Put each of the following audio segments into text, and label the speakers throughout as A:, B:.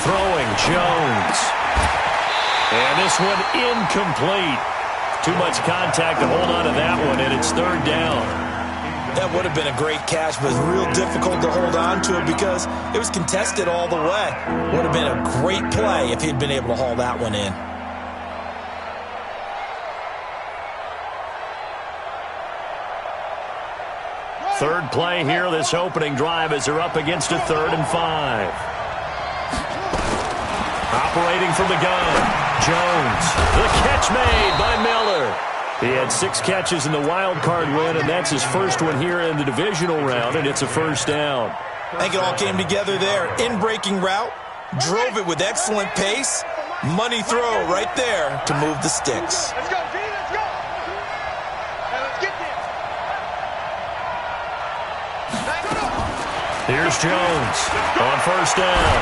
A: throwing, Jones. And this one incomplete. Too much contact to hold on to that one, and it's third down.
B: That would have been a great catch, but it was real difficult to hold on to it because it was contested all the way. Would have been a great play if he'd been able to haul that one in.
A: Third play here, this opening drive as they're up against a 3rd and 5. Operating from the gun, Jones. The catch made by Miller. He had 6 catches in the wild card win, and that's his first one here in the divisional round, and it's a first down.
B: I think it all came together there. In-breaking route, drove it with excellent pace. Money throw right there to move the sticks.
C: Let's go, G, let's go. Hey, let's get there.
A: Here's Jones on first down.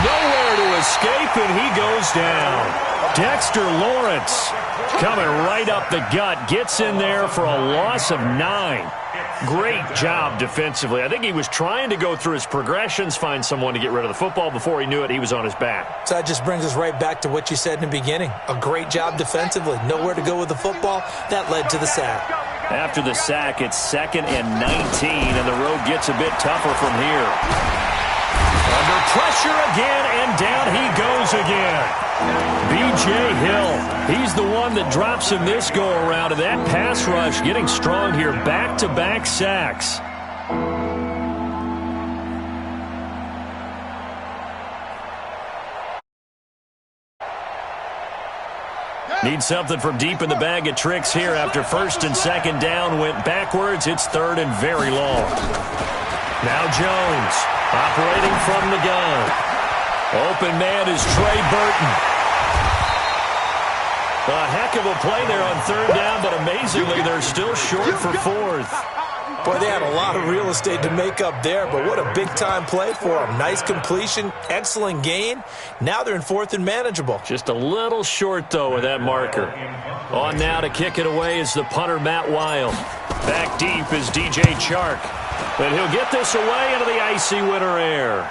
A: Nowhere to escape, and he goes down. Dexter Lawrence coming right up the gut, gets in there for a loss of 9. Great job defensively. I think he was trying to go through his progressions, find someone to get rid of the football. Before he knew it, he was on his back.
B: So that just brings us right back to what you said in the beginning. A great job defensively. Nowhere to go with the football. That led to the sack.
A: After the sack, it's 2nd and 19, and the road gets a bit tougher from here. Under pressure again, and down he goes again. B.J. Hill, he's the one that drops him this go-around, and that pass rush getting strong here. Back-to-back sacks. Need something from deep in the bag of tricks here after 1st and 2nd down went backwards. It's 3rd and very long. Now Jones operating from the gun. Open man is Trey Burton. A heck of a play there on 3rd down, but amazingly they're still short for 4th.
B: Boy, they had a lot of real estate to make up there, but what a big-time play for them. Nice completion, excellent gain. Now they're in 4th and manageable.
A: Just a little short, though, with that marker. On now to kick it away is the punter, Matt Wild. Back deep is DJ Chark. But he'll get this away into the icy winter air.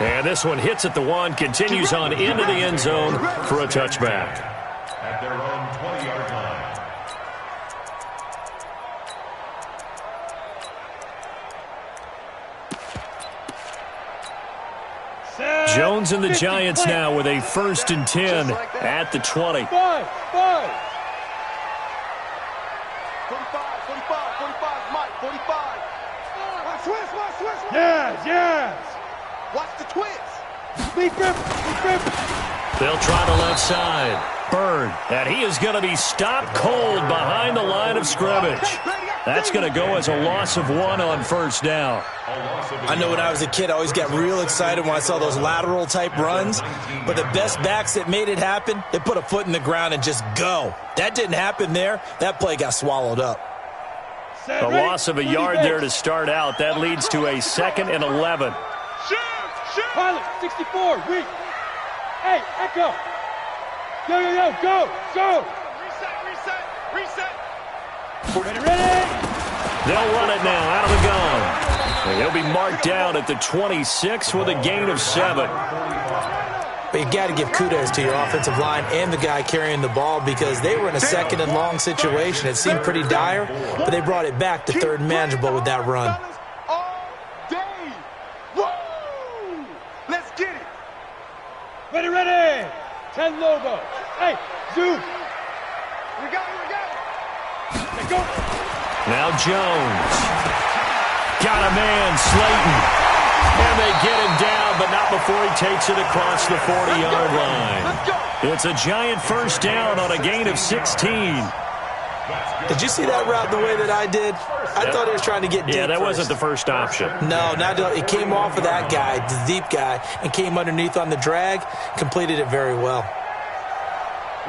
A: And this one hits at the 1, continues on into the end zone for a touchback.
D: At their own 20-yard line.
A: Jones and the Giants now with a 1st and 10 at the 20.
C: 45, 45, Mike, 45. Watch twist.
E: Yes.
C: Watch the twist.
E: Be grip.
A: They'll try the left side. Bird, and he is going to be stopped cold behind the line of scrimmage. That's going to go as a loss of 1 on 1st down.
B: I know when I was a kid, I always got real excited when I saw those lateral-type runs. But the best backs that made it happen, they put a foot in the ground and just go. That didn't happen there. That play got swallowed up.
A: A loss of a yard there to start out. That leads to a 2nd and 11.
E: Pilot, 64, weak. Hey, Echo. Go.
C: Reset.
E: Ready.
A: They'll run it now out of the gun. And he'll be marked down at the 26 with a gain of 7.
B: But you got to give kudos to your offensive line and the guy carrying the ball because they were in a 2nd and long situation. It seemed pretty dire, but they brought it back to 3rd and manageable with that run.
C: All day. Woo! Let's get it.
E: Ready. 10 Lobo. Hey, zoom.
C: We got it.
E: Let's go.
A: Now Jones. Got a man, Slayton. And they get him down, but not before he takes it across the 40-yard line. It's a giant first down on a gain of 16.
B: Did you see that route the way that I did? I thought he was trying to get deep.
A: Yeah, that
B: first.
A: wasn't the first option.
B: No, it came off of that guy, the deep guy, and came underneath on the drag, completed it very well.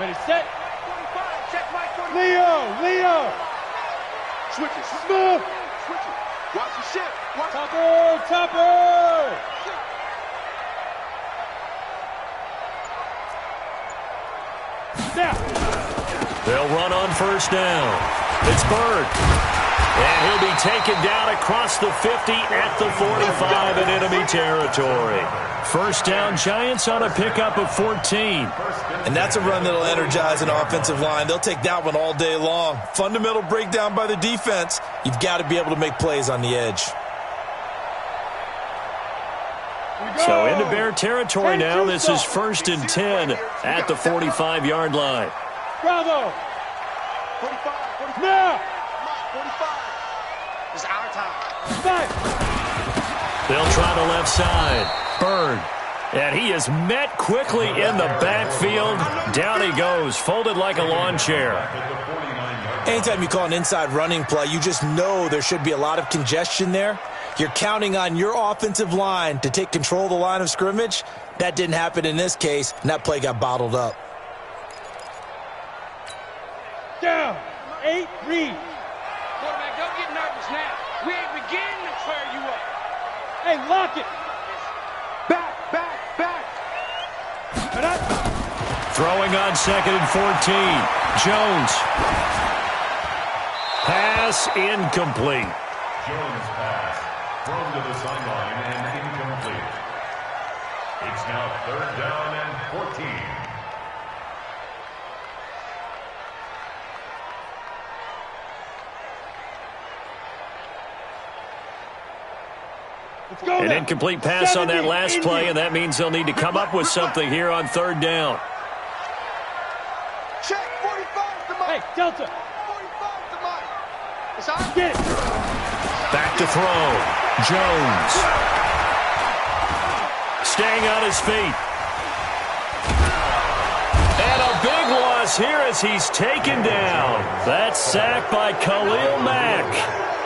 E: Ready, set.
C: 45, check Mike, 45.
E: Leo.
C: Switch it.
E: Smooth.
C: Switch it. Watch the shift. Watch
E: Topper. Now.
A: They'll run on first down. It's Bird. And he'll be taken down across the 50 at the 45 in enemy territory. First down, Giants on a pickup of 14.
B: And that's a run that'll energize an offensive line. They'll take that one all day long. Fundamental breakdown by the defense. You've got to be able to make plays on the edge.
A: So into Bear territory now. This is 1st and 10 at the 45-yard line.
C: Bravo! 45, 45. Now! 45. It's our time. Back.
A: They'll try the left side. Bird. And he is met quickly in the backfield. Down he goes, folded like a lawn chair.
B: Anytime you call an inside running play, you just know there should be a lot of congestion there. You're counting on your offensive line to take control of the line of scrimmage. That didn't happen in this case, and that play got bottled up.
C: Down. 8, read.
F: Quarterback, don't get nervous now. We ain't beginning to clear you up.
C: Hey, lock it. Back, back, back. And up.
A: Throwing on 2nd and 14. Jones. Pass incomplete.
D: Jones pass. Thrown to the sideline and incomplete. It's now 3rd down and 14.
C: Let's go
A: An
C: now.
A: incomplete pass on that
C: 70,
A: last play, and that means they'll need to come up with something here on 3rd down.
C: Check. 45 to Mike. Hey, Delta. 45 to Mike. It's on. Get it.
A: Back to throw. Jones. Staying on his feet. And a big loss here as he's taken down. That's sacked by Khalil Mack.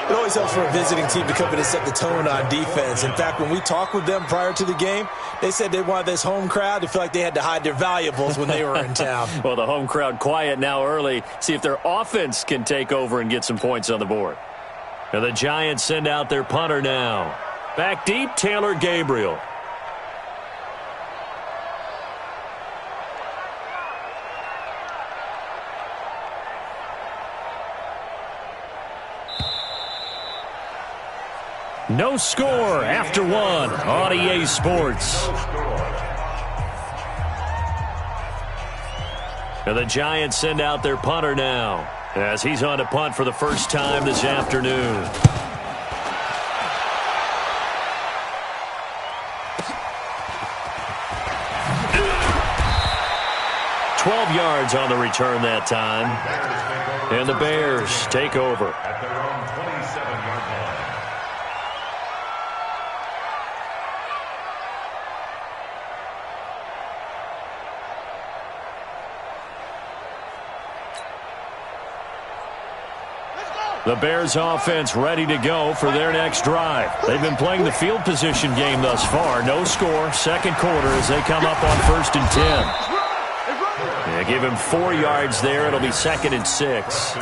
B: It always helps for a visiting team to come in and set the tone on defense. In fact, when we talked with them prior to the game, they said they wanted this home crowd to feel like they had to hide their valuables when they were in town.
A: Well, the home crowd quiet now early. See if their offense can take over and get some points on the board. And the Giants send out their punter now. Back deep, Taylor Gabriel. No score after one on EA Sports. And the Giants send out their punter now as he's on to punt for the first time this afternoon. Yards on the return that time. And the Bears take over.
D: At their own 27-yard line.
A: The Bears offense ready to go for their next drive. They've been playing the field position game thus far. No score, second quarter as they come up on 1st and 10. Yeah, give him 4 yards there. It'll be 2nd and 6.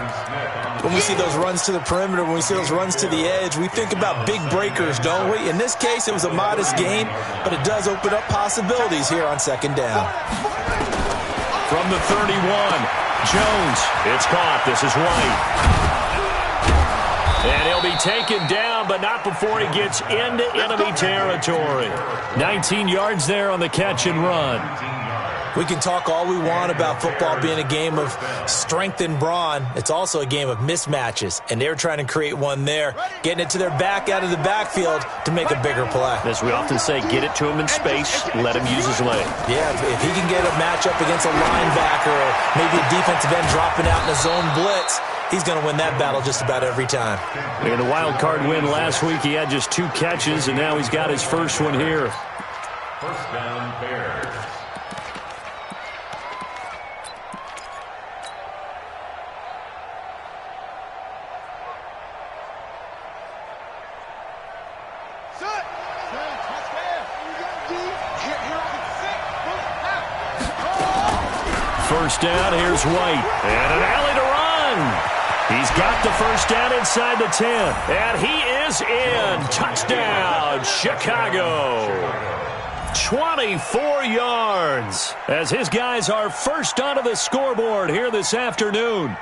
B: When we see those runs to the perimeter, when we see those runs to the edge, we think about big breakers, don't we? In this case, it was a modest gain, but it does open up possibilities here on 2nd down.
A: From the 31, Jones. It's caught. This is White. And he'll be taken down, but not before he gets into enemy territory. 19 yards there on the catch and run.
B: We can talk all we want about football being a game of strength and brawn. It's also a game of mismatches, and they're trying to create one there, getting it to their back out of the backfield to make a bigger play.
A: As we often say, get it to him in space, let him use his leg.
B: Yeah, if he can get a matchup against a linebacker or maybe a defensive end dropping out in a zone blitz, he's going to win that battle just about every time.
A: In the wild card win last week, he had just 2 catches, and now he's got his first one here.
D: First down, Bears.
A: First down, here's White. And an alley to run. He's got the first down inside the 10. And he is in. Touchdown, Chicago. 24 yards as his guys are first onto the scoreboard here this afternoon.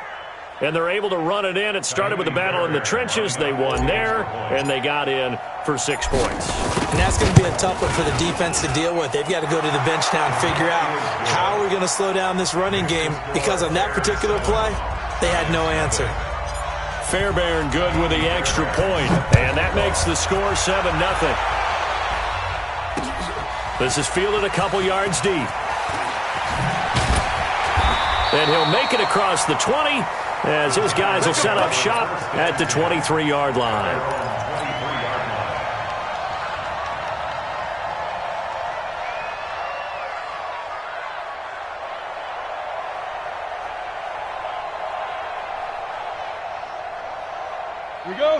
A: And they're able to run it in. It started with a battle in the trenches. They won there, and they got in for 6 points.
B: And that's going to be a tough one for the defense to deal with. They've got to go to the bench now and figure out how are we going to slow down this running game, because on that particular play, they had no answer.
A: Fairbairn good with the extra point, and that makes the score 7-0. This is fielded a couple yards deep. And he'll make it across the 20 as his guys will set up shop at the 23-yard line.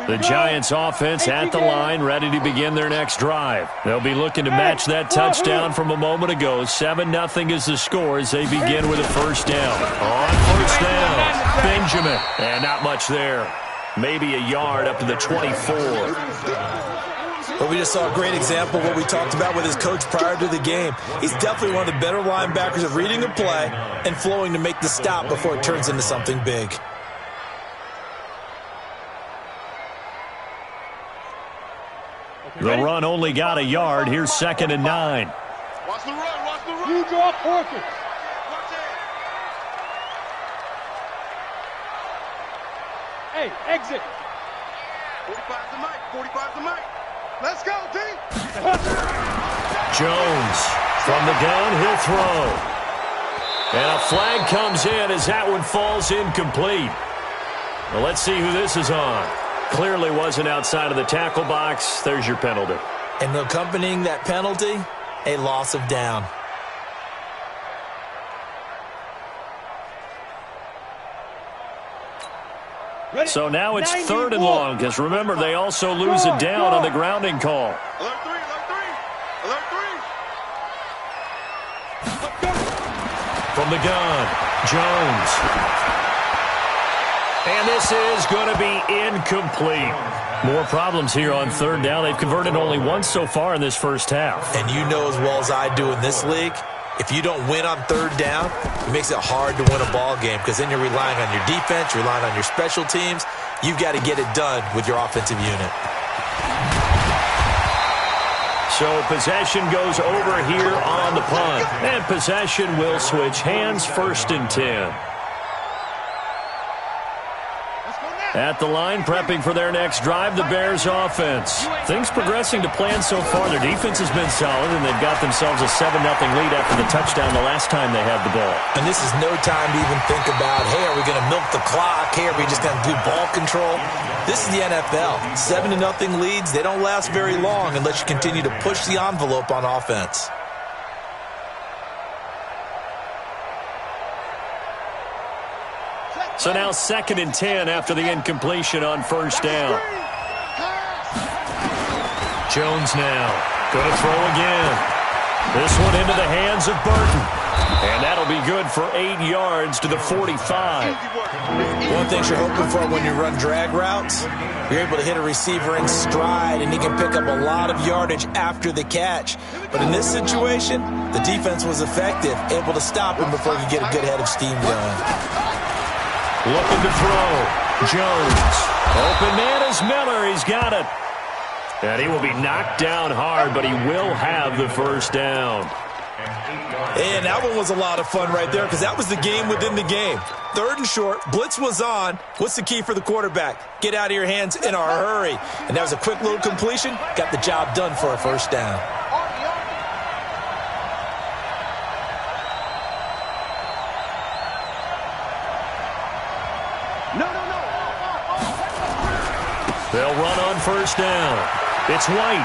A: The Giants offense at the line, ready to begin their next drive. They'll be looking to match that touchdown from a moment ago. 7-0 is the score as they begin with a first down. On first down, Benjamin. And not much there. Maybe a yard up to the 24.
B: But we just saw a great example of what we talked about with his coach prior to the game. He's definitely one of the better linebackers of reading a play and flowing to make the stop before it turns into something big.
A: The run only got a yard. Here's 2nd and 9.
C: Watch the run, watch the run.
E: You draw quarters.
C: Watch it.
E: Hey, exit.
C: 45 to Mike, 45 to Mike. Let's go, D.
A: Jones from the gun, he'll throw. And a flag comes in as that one falls incomplete. Well, let's see who this is on. Clearly wasn't outside of the tackle box. There's your penalty.
B: And accompanying that penalty, a loss of down.
A: So now it's 3rd and long, because remember, they also lose it down on the grounding call.
C: Alert 3, alert 3. Alert 3.
A: From the gun, Jones. And this is going to be incomplete. More problems here on 3rd down. They've converted only once so far in this first half.
B: And you know as well as I do in this league, if you don't win on 3rd down, it makes it hard to win a ball game, because then you're relying on your defense, you're relying on your special teams. You've got to get it done with your offensive unit.
A: So possession goes over here on the punt. And possession will switch hands, 1st and 10. At the line, prepping for their next drive, the Bears offense. Things progressing to plan so far. Their defense has been solid, and they've got themselves a 7-0 lead after the touchdown the last time they had the ball.
B: And this is no time to even think about, hey, are we going to milk the clock? Hey, are we just going to do ball control? This is the NFL. 7-0 leads, they don't last very long unless you continue to push the envelope on offense.
A: So now 2nd and 10 after the incompletion on 1st down. Jones now going to throw again. This one into the hands of Burton. And that'll be good for 8 yards to the 45.
B: One thing you're hoping for when you run drag routes, you're able to hit a receiver in stride, and he can pick up a lot of yardage after the catch. But in this situation, the defense was effective, able to stop him before he could get a good head of steam going.
A: Looking to throw. Jones. Open man is Miller. He's got it. And he will be knocked down hard, but he will have the 1st down.
B: And that one was a lot of fun right there, because that was the game within the game. 3rd and short. Blitz was on. What's the key for the quarterback? Get out of your hands in a hurry. And that was a quick little completion. Got the job done for a 1st down.
A: They'll run on 1st down. It's White.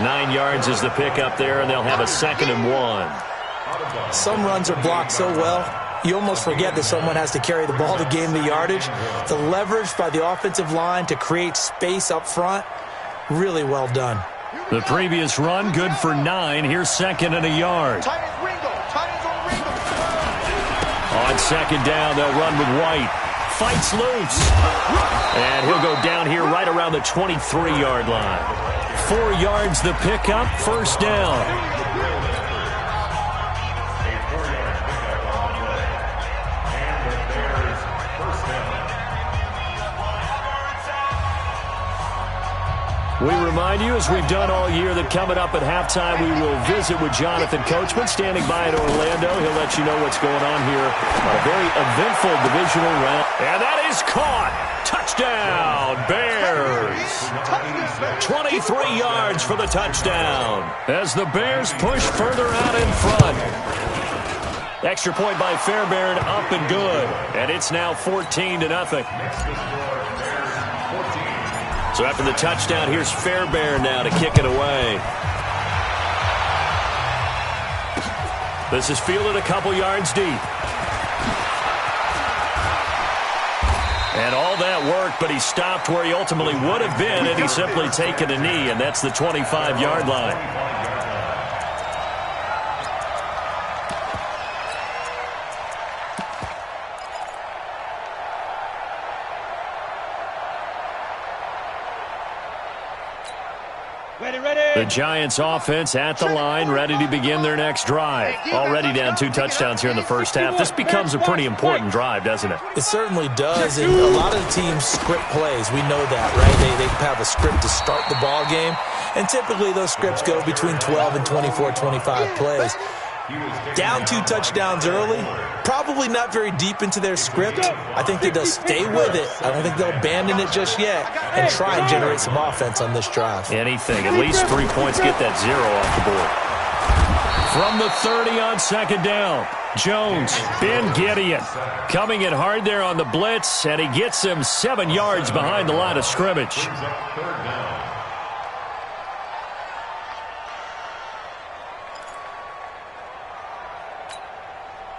A: 9 yards is the pickup there, and they'll have a 2nd and 1.
B: Some runs are blocked so well, you almost forget that someone has to carry the ball to gain the yardage. The leverage by the offensive line to create space up front, really well done.
A: The previous run, good for 9. Here's 2nd and a yard. On 2nd down, they'll run with White. Fights loose. And he'll go down here right around the 23-yard line. 4 yards the pickup, 1st down. We remind you, as we've done all year, that coming up at halftime, we will visit with Jonathan Coachman, standing by in Orlando. He'll let you know what's going on here on a very eventful divisional round. And that is caught. Touchdown, Bears. 23 yards for the touchdown as the Bears push further out in front. Extra point by Fairbairn, up and good. And it's now 14-0. So after the touchdown, here's Fairbairn now to kick it away. This is fielded a couple yards deep. And all that work, but he stopped where he ultimately would have been had he simply taken a knee, and that's the 25-yard line. The Giants offense at the line, ready to begin their next drive. Already down 2 touchdowns here in the first half. This becomes a pretty important drive, doesn't it?
B: It certainly does, and a lot of the teams script plays. We know that, right? They have a script to start the ball game, and typically those scripts go between 12 and 24, 25 plays. Down 2 touchdowns early, probably not very deep into their script. I think they'll stay with it. I don't think they'll abandon it just yet and try and generate some offense on this drive.
A: Anything, at least 3 points, get that 0 off the board. From the 30 on second down, Jones, Ben Gideon, coming in hard there on the blitz, and he gets him 7 yards behind the line of scrimmage.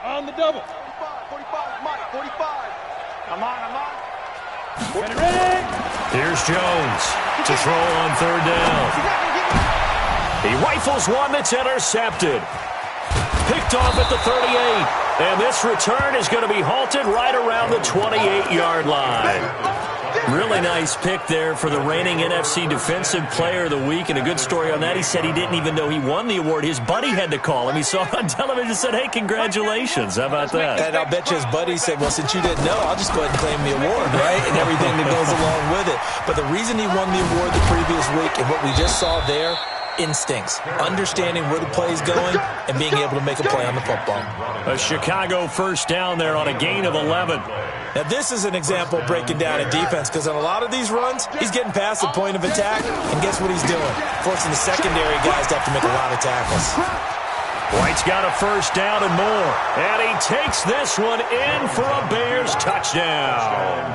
E: On the double.
C: 45, Mike, 45. I'm on.
E: Ready.
A: Here's Jones to throw on third down. He rifles one that's intercepted. Picked off at the 38. And this return is going to be halted right around the 28-yard line. Really nice pick there for the reigning NFC Defensive Player of the Week. And a good story on that. He said he didn't even know he won the award. His buddy had to call him. He saw it on television and said, hey, congratulations. How about that?
B: And I'll bet you his buddy said, well, since you didn't know, I'll just go ahead and claim the award, right? And everything that goes along with it. But the reason he won the award the previous week and what we just saw there, instincts, understanding where the play is going and being able to make a play on the football.
A: A Chicago first down there on a gain of 11.
B: Now, this is an example of breaking down a defense because on a lot of these runs, he's getting past the point of attack, and guess what he's doing? Forcing the secondary guys to have to make a lot of tackles.
A: White's got a first down and more, and he takes this one in for a Bears touchdown.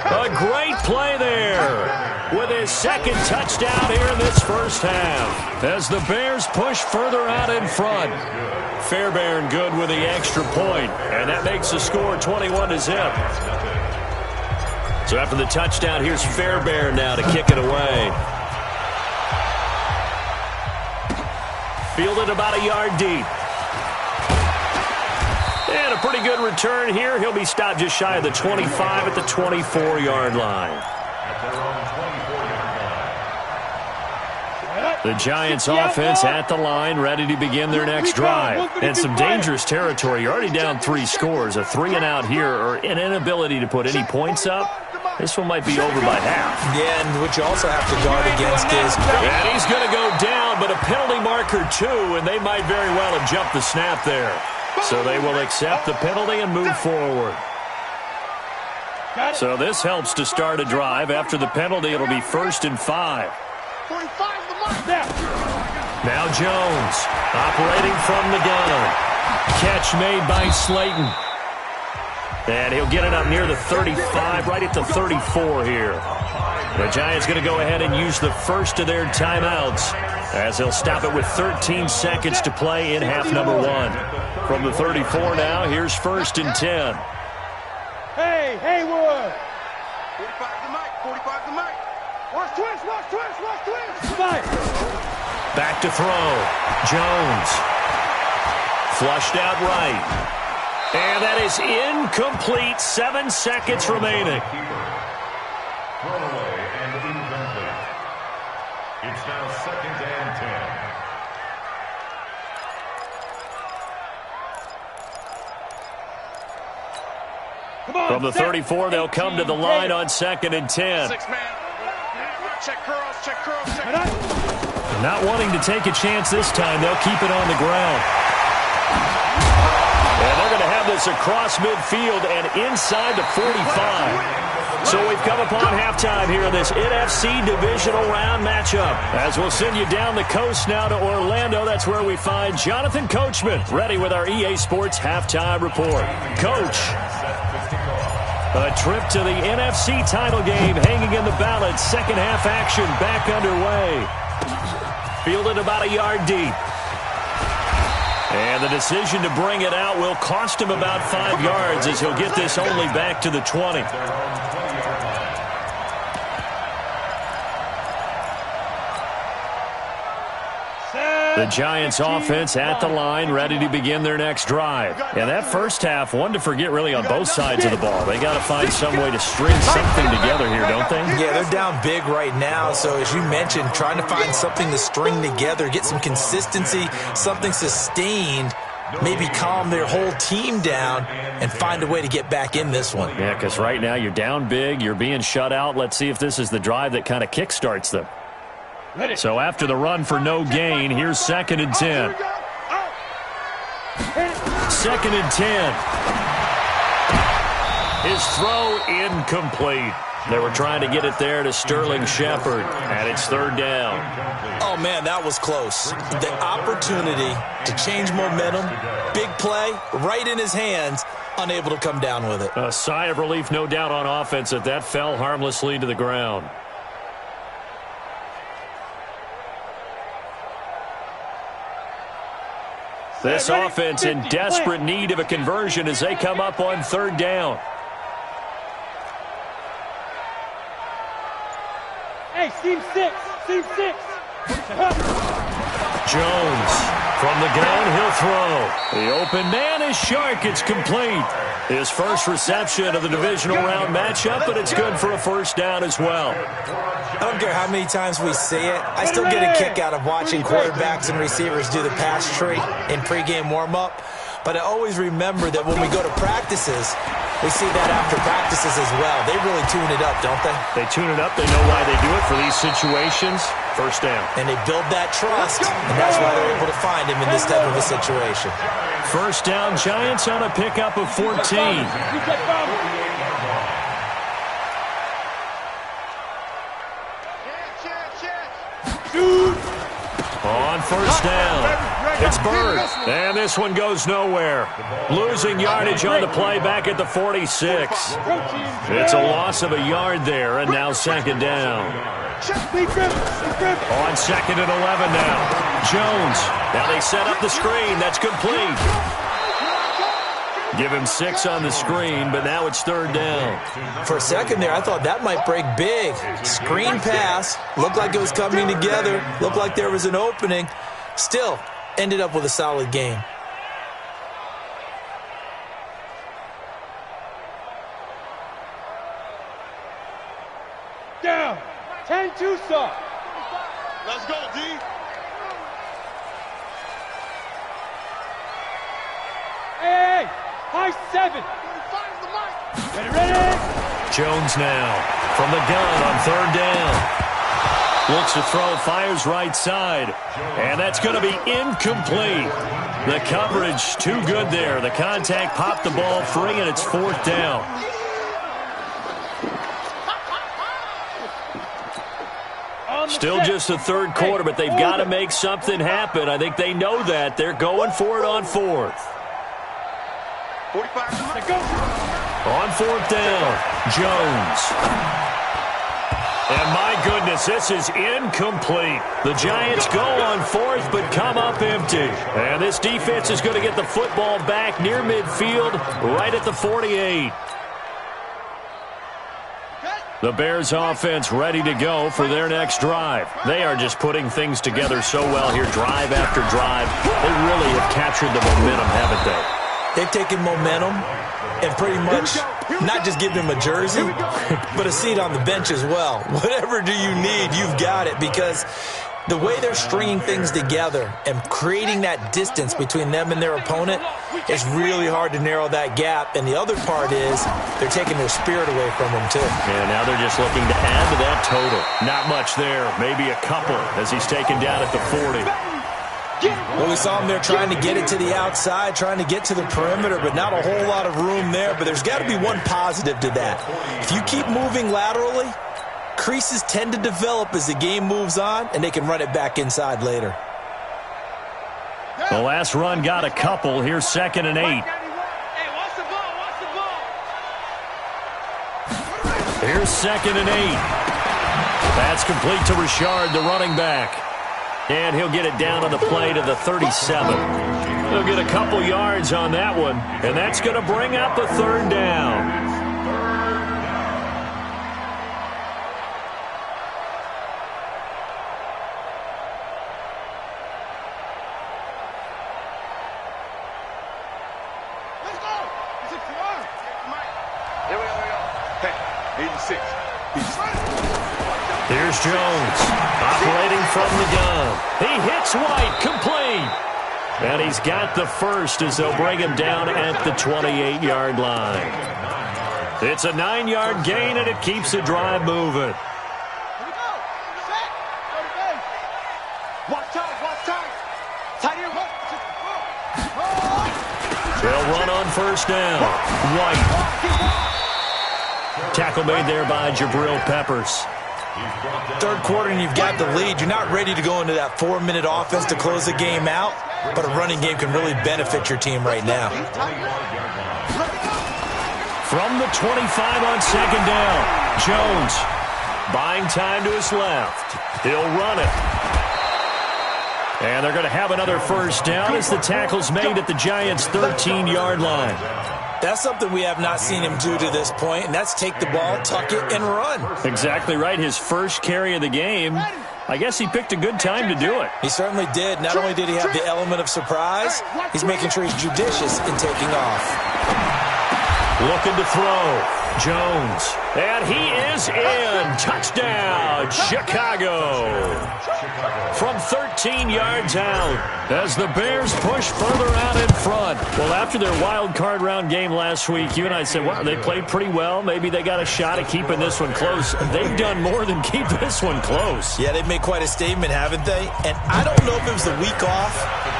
A: A great play there with his second touchdown here in this first half as the Bears push further out in front. Fairbairn good with the extra point, and that makes the score 21-0. So after the touchdown, here's Fairbairn now to kick it away. Fielded about a yard deep. And a pretty good return here. He'll be stopped just shy of the 25 at the 24-yard line. The Giants offense at the line, ready to begin their next drive. And some dangerous territory. You're already down 3 scores. A 3-and-out here, or an inability to put any points up. This one might be over by half.
B: Yeah, and what you also have to guard against is...
A: And he's going to go down, but a penalty marker too, and they might very well have jumped the snap there. So they will accept the penalty and move forward. So this helps to start a drive. After the penalty, it'll be 1st and 5.
C: 45 the mark.
A: Now Jones operating from the gun. Catch made by Slayton. And he'll get it up near the 35, right at the 34 here. The Giants going to go ahead and use the first of their timeouts as they'll stop it with 13 seconds to play in half number 1. From the 34 now, here's 1st and 10.
E: Hey, Haywood.
C: 45 the mic, 45 the mic. Watch twist.
A: Back to throw. Jones. Flushed out right. And that is incomplete. 7 seconds remaining.
D: Thrown away and incomplete. It's now 2nd and 10.
A: From the 34, they'll come to the line on 2nd and 10.
F: Check curls, check curls, check.
A: Not wanting to take a chance this time, they'll keep it on the ground. And they're going to have this across midfield and inside the 45. So we've come upon halftime here in this NFC divisional round matchup. As we'll send you down the coast now to Orlando, that's where we find Jonathan Coachman, ready with our EA Sports halftime report. Coach, a trip to the NFC title game hanging in the balance. Second half action back underway. Fielded about a yard deep. And the decision to bring it out will cost him about 5 yards as he'll get this only back to the 20. The Giants offense at the line, ready to begin their next drive. And that first half, one to forget really on both sides of the ball. They got to find some way to string something together here, don't they?
B: Yeah, they're down big right now. So as you mentioned, trying to find something to string together, get some consistency, something sustained, maybe calm their whole team down and find a way to get back in this one.
A: Yeah, because right now you're down big, you're being shut out. Let's see if this is the drive that kind of kickstarts them. So after the run for no gain, here's 2nd and 10. 2nd and 10. His throw incomplete. They were trying to get it there to Sterling Shepard, and it's 3rd down.
B: Oh, man, that was close. The opportunity to change momentum, big play, right in his hands, unable to come down with it.
A: A sigh of relief, no doubt, on offense that fell harmlessly to the ground. This offense in desperate need of a conversion as they come up on 3rd down.
E: Hey, Team 6. Team 6.
A: Jones from the gun, he'll throw. The open man is Shark. It's complete. His first reception of the divisional round matchup, but it's good for a 1st down as well.
B: I don't care how many times we see it. I still get a kick out of watching quarterbacks and receivers do the pass tree in pregame warm-up. But I always remember that when we go to practices, we see that after practices as well. They really tune it up, don't they?
A: They tune it up. They know why they do it for these situations. 1st down.
B: And they build that trust, and that's why they're able to find him in this type of a situation.
A: 1st down, Giants on a pickup of 14. On 1st down, it's Bird, and this one goes nowhere. Losing yardage on the play back at the 46. It's a loss of a yard there, and now 2nd down. On 2nd and 11 now. Jones, now they set up the screen. That's complete. Give him 6 on the screen, but now it's 3rd down.
B: For a second there, I thought that might break big. Screen pass. Looked like it was coming together. Looked like there was an opening. Still, ended up with a solid game.
E: Down. 10 Tucson.
C: Let's go, D.
E: Hey, high 7. Ready.
A: Jones now from the gun on 3rd down. Looks to throw, fires right side. And that's going to be incomplete. The coverage too good there. The contact popped the ball free, and it's 4th down. Still just the 3rd quarter, but they've got to make something happen. I think they know that. They're going for it on 4th.
C: 45.
A: On 4th down, Jones. And my goodness, this is incomplete. The Giants go on 4th, but come up empty. And this defense is going to get the football back near midfield, right at the 48. The Bears offense ready to go for their next drive. They are just putting things together so well here, drive after drive. They really have captured the momentum, haven't they?
B: They've taken momentum and pretty much not just given him a jersey, but a seat on the bench as well. Whatever do you need, you've got it, because The way they're stringing things together and creating that distance between them and their opponent is really hard to narrow that gap. And the other part is they're taking their spirit away from them, too.
A: And now they're just looking to add to that total. Not much there. Maybe a couple as he's taken down at the 40.
B: Well, we saw him there trying to get it to the outside, trying to get to the perimeter, but not a whole lot of room there. But there's got to be one positive to that. If you keep moving laterally, creases tend to develop as the game moves on, and they can run it back inside later.
A: The last run got a couple. Here's 2nd and 8.
F: Hey, watch the ball, watch the ball.
A: Here's 2nd and 8. That's complete to Richard, the running back. And he'll get it down on the play to the 37. He'll get a couple yards on that one, and that's going to bring up a 3rd down.
C: Let's go. Is it tomorrow?
F: Here we go.
C: Hey, 86.
A: Here's Jones, operating from the gun. He hits White, complete. And he's got the first as they'll bring him down at the 28-yard line. It's a 9-yard gain, and it keeps the drive moving.
C: Here we go. Set. Go to base. Watch out, watch out. Tight end, what?
A: They'll run on 1st down. White. Tackle made there by Jabril Peppers.
B: 3rd quarter and you've got the lead. You're not ready to go into that 4-minute offense to close the game out, but a running game can really benefit your team right now.
A: From the 25 on 2nd down, Jones buying time to his left. He'll run it. And they're going to have another 1st down as the tackle's made at the Giants' 13-yard line.
B: That's something we have not seen him do to this point, and that's take the ball, tuck it, and run.
A: Exactly right. His first carry of the game. I guess he picked a good time to do it.
B: He certainly did. Not only did he have the element of surprise, he's making sure he's judicious in taking off.
A: Looking to throw. Jones. And he is in. Touchdown, Chicago. From 13 yards out as the Bears push further out in front. Well, after their wild card round game last week, you and I said, wow, they played pretty well. Maybe they got a shot at keeping this one close. They've done more than keep this one close.
B: Yeah, they've made quite a statement, haven't they? And I don't know if it was the week off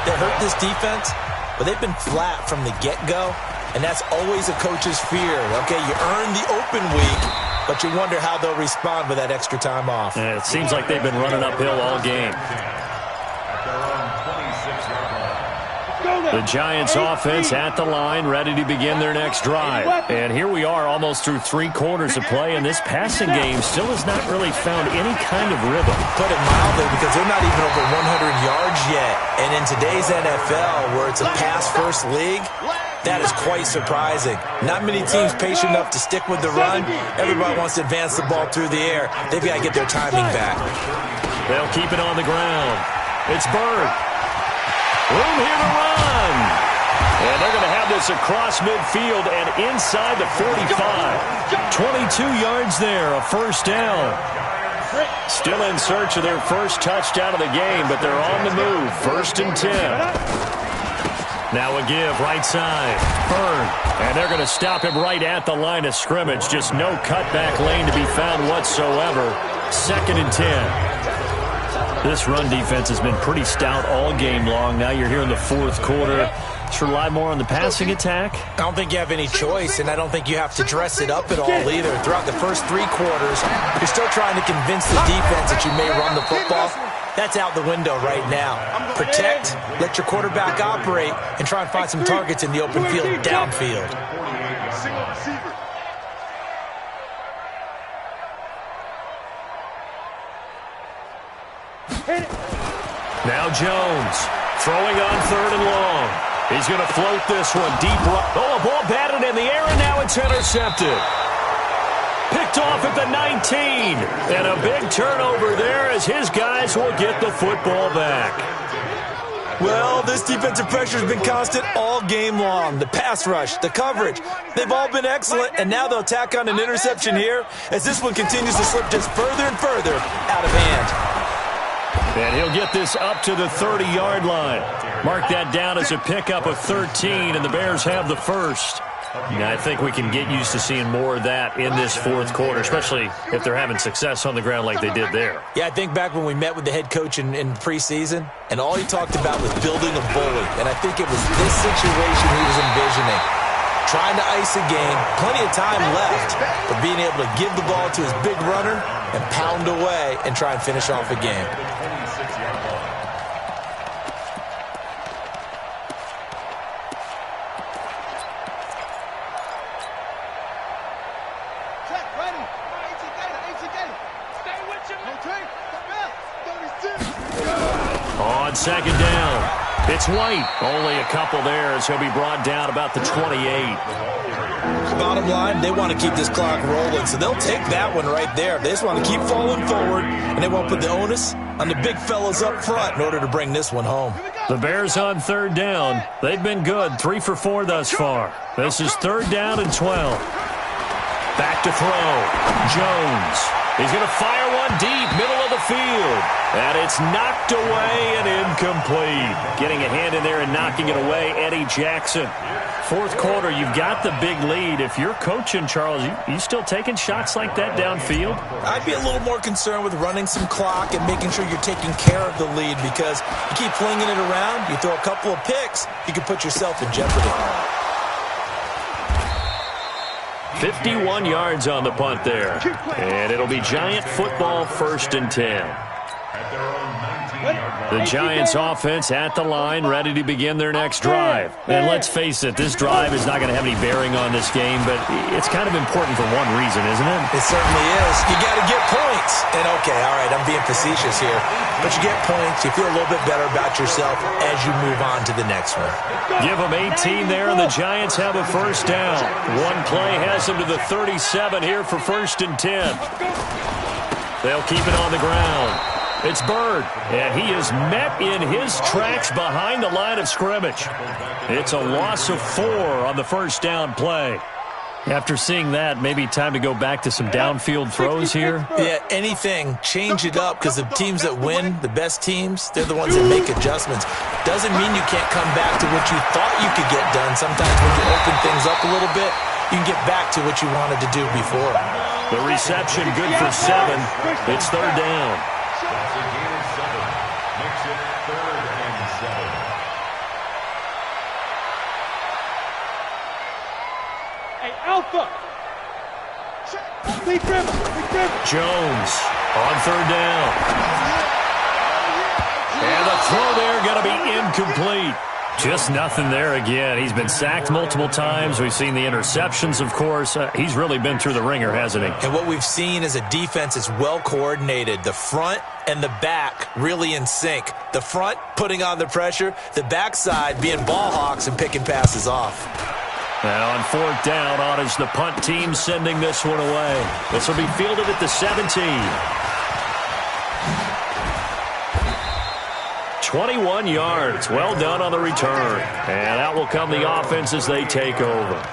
B: that hurt this defense, but they've been flat from the get-go. And that's always a coach's fear. Okay, you earn the open week, but you wonder how they'll respond with that extra time off.
A: And it seems like they've been running uphill all game. The Giants offense at the line, ready to begin their next drive. And here we are almost through 3 quarters of play, and this passing game still has not really found any kind of rhythm.
B: Put it mildly, because they're not even over 100 yards yet. And in today's NFL, where it's a pass-first league, that is quite surprising. Not many teams patient enough to stick with the run. Everybody wants to advance the ball through the air. They've got to get their timing back.
A: They'll keep it on the ground. It's Bird. Room here to run. And they're going to have this across midfield and inside the 45. 22 yards there, a 1st down. Still in search of their first touchdown of the game, but they're on the move. 1st and 10. Now a give, right side. Bird. And they're going to stop him right at the line of scrimmage. Just no cutback lane to be found whatsoever. 2nd and 10. This run defense has been pretty stout all game long. Now you're here in the 4th quarter. Let's rely more on the passing attack.
B: I don't think you have any choice, and I don't think you have to dress it up at all either. Throughout the first 3 quarters, you're still trying to convince the defense that you may run the football. That's out the window right now. Protect, let your quarterback operate, and try and find some targets in the open field downfield.
C: Single receiver.
A: Now Jones throwing on 3rd and long. He's going to float this one deep right. Oh, a ball batted in the air, and now it's intercepted. Picked off at the 19. And a big turnover there as his guys will get the football back.
B: Well, this defensive pressure has been constant all game long. The pass rush, the coverage, they've all been excellent, and now they'll tack on an interception here as this one continues to slip just further and further out of hand.
A: And he'll get this up to the 30-yard line. Mark that down as a pickup of 13, and the Bears have the first. Now, I think we can get used to seeing more of that in this fourth quarter, especially if they're having success on the ground like they did there.
B: Yeah, I think back when we met with the head coach in preseason, and all he talked about was building a bully. And I think it was this situation he was envisioning. Trying to ice a game, plenty of time left, but being able to give the ball to his big runner and pound away and try and finish off a game.
A: On second down, it's White. Only a couple there as he'll be brought down about the 28.
B: Bottom line, they want to keep this clock rolling, so they'll take that one right there. They just want to keep falling forward, and they won't put the onus on the big fellas up front in order to bring this one home.
A: The Bears on third down. They've been good, 3 for 4 thus far. This is third down and 12. Back to throw. Jones. He's going to fire one deep, middle of the field. And it's knocked away and incomplete. Getting a hand in there and knocking it away, Eddie Jackson. Fourth quarter, you've got the big lead. If you're coaching, Charles, you still taking shots like that downfield?
B: I'd be a little more concerned with running some clock and making sure you're taking care of the lead, because you keep flinging it around, you throw a couple of picks, you can put yourself in jeopardy.
A: 51 yards on the punt there. And it'll be Giant football, 1st and 10. The Giants offense at the line, ready to begin their next drive. And let's face it, this drive is not going to have any bearing on this game, but it's kind of important for one reason, isn't it?
B: It certainly is. You got to get points. And okay, all right, I'm being facetious here, but you get points, you feel a little bit better about yourself as you move on to the next one.
A: Give them 18 there, and the Giants have a first down. One play has them to the 37 here for 1st and 10. They'll keep it on the ground. It's Bird, and he is met in his tracks behind the line of scrimmage. It's a loss of 4 on the first down play. After seeing that, maybe time to go back to some downfield throws here?
B: Yeah, anything. Change it up, because the teams that win, the best teams, they're the ones that make adjustments. Doesn't mean you can't come back to what you thought you could get done. Sometimes when you open things up a little bit, you can get back to what you wanted to do before.
A: The reception good for 7. It's third down.
D: That's a gain of 7. Makes it 3rd and 7.
E: Hey, Alpha! Lead dribble!
A: Jones on third down. And the throw there going to be incomplete. Just nothing there again. He's been sacked multiple times. We've seen the interceptions, of course. He's really been through the ringer, hasn't he?
B: And what we've seen is a defense that's well coordinated. The front and the back really in sync. The front putting on the pressure, the backside being ball hawks and picking passes off.
A: And on fourth down, on is the punt team sending this one away. This will be fielded at the 17. 21 yards. Well done on the return. And out will come the offense as they take over.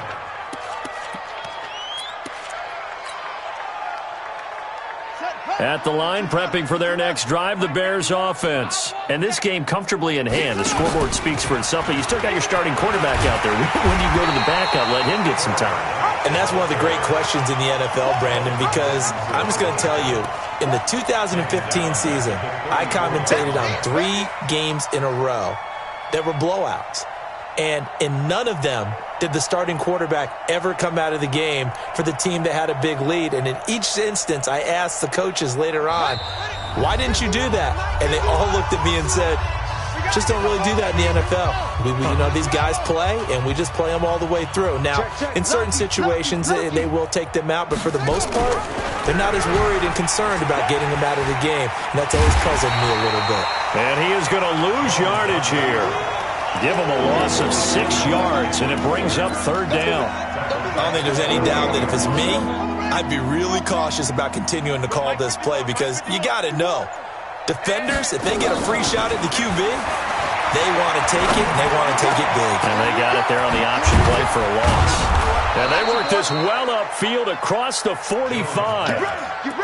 A: At the line, prepping for their next drive, the Bears offense. And this game comfortably in hand. The scoreboard speaks for itself, but you still got your starting quarterback out there. When you go to the backup, let him get some time.
B: And that's one of the great questions in the NFL, Brandon, because I'm just going to tell you, in the 2015 season, I commentated on 3 games in a row that were blowouts. And in none of them did the starting quarterback ever come out of the game for the team that had a big lead. And in each instance, I asked the coaches later on, why didn't you do that? And they all looked at me and said, just don't really do that in the NFL. These guys play, and we just play them all the way through. Now, in certain situations, they will take them out, but for the most part, they're not as worried and concerned about getting them out of the game. And that's always puzzled me a little bit.
A: And he is going to lose yardage here. Give him a loss of 6 yards, and it brings up third down.
B: I don't think there's any doubt that if it's me, I'd be really cautious about continuing to call this play, because you got to know, defenders, if they get a free shot at the QB, they want to take it, and they want to take it big.
A: And they got it there on the option play for a loss. And they worked this well upfield across the 45.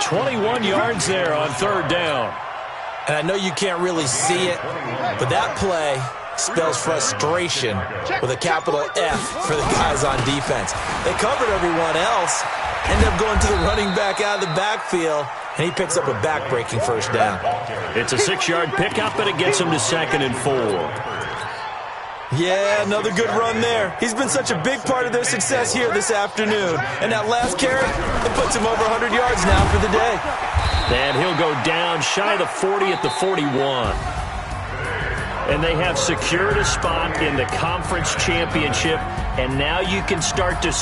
A: 21 yards there on third down.
B: And I know you can't really see it, but that play spells frustration with a capital F for the guys on defense. They covered everyone else, ended up going to the running back out of the backfield, and he picks up a back-breaking first down.
A: It's a 6-yard pickup, and it gets him to 2nd and 4.
B: Yeah, another good run there. He's been such a big part of their success here this afternoon. And that last carry, it puts him over 100 yards now for the day.
A: And he'll go down shy of the 40 at the 41. And they have secured a spot in the conference championship, and now you can start to